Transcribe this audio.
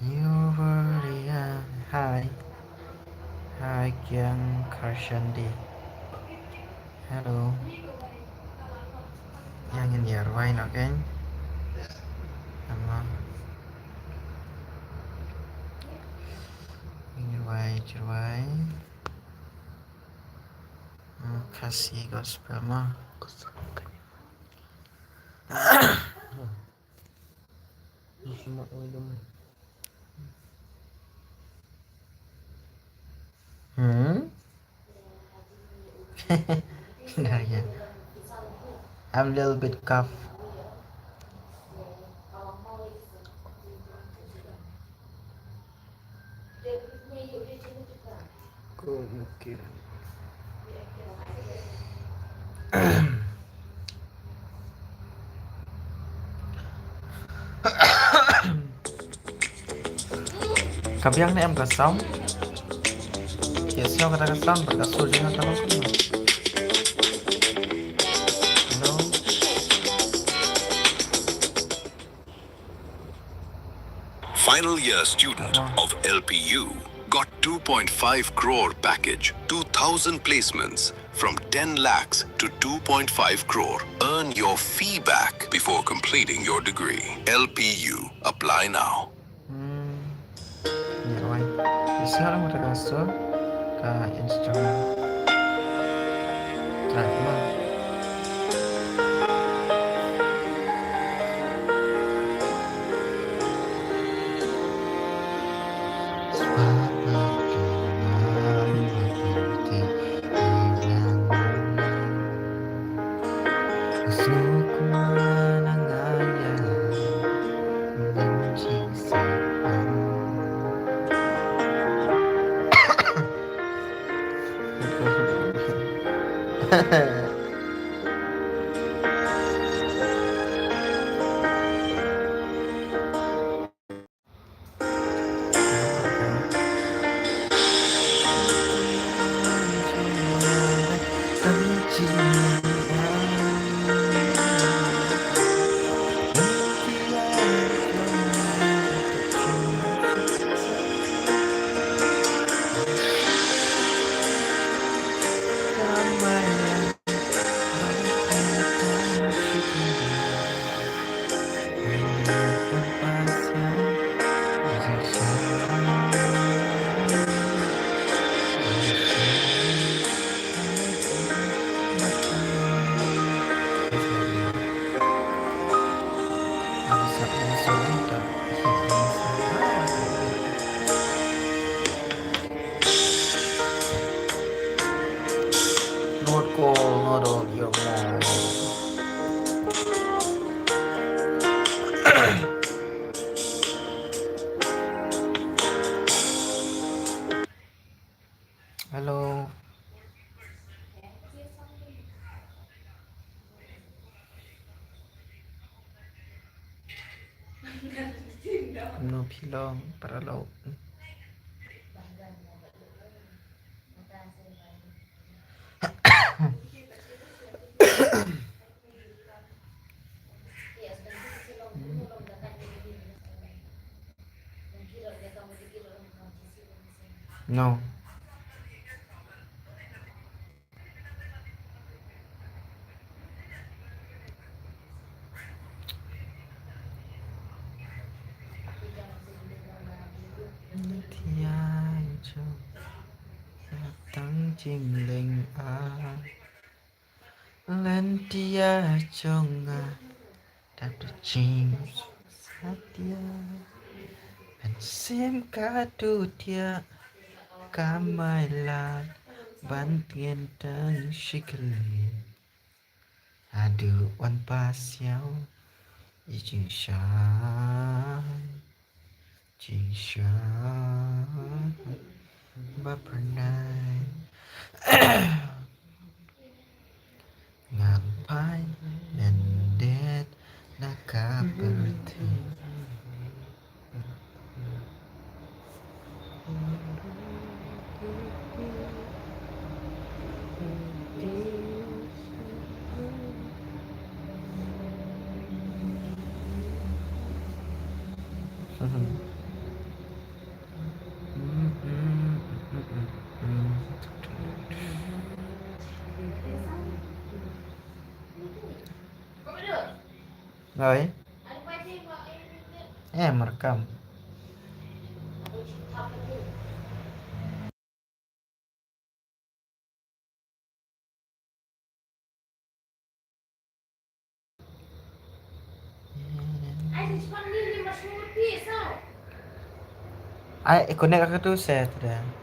Euphoria. Hai Kiang Karshandi. Hello. Yang nhìn giờ quay nào kén. Ama. Ingin quay. Kasih gospel mah. Semua minum. Nah, ya. I'm a little bit cough. Mungkin. Kabiang này em có sống. Phía sau người ta có sống và có số riêng người ta không có. Hello. Final year student of LPU got 2.5 crore package, 2,000 placements from 10 lakhs to 2.5 crore. Earn your fee back before completing your degree. LPU. Apply now. Sekarang udah masuk ke instrumen drama. No pilong para laut. No. Tiang cho tăng trình linh lên tia trong đặt được chim sát tia and sim cả tu tia cả mai là ban tiền tăng shikli adu wan pa xiao yi jing shan jing shan ba pernai ngapai mendet nakaberti rồi em merekam ai connect aku tuh set dah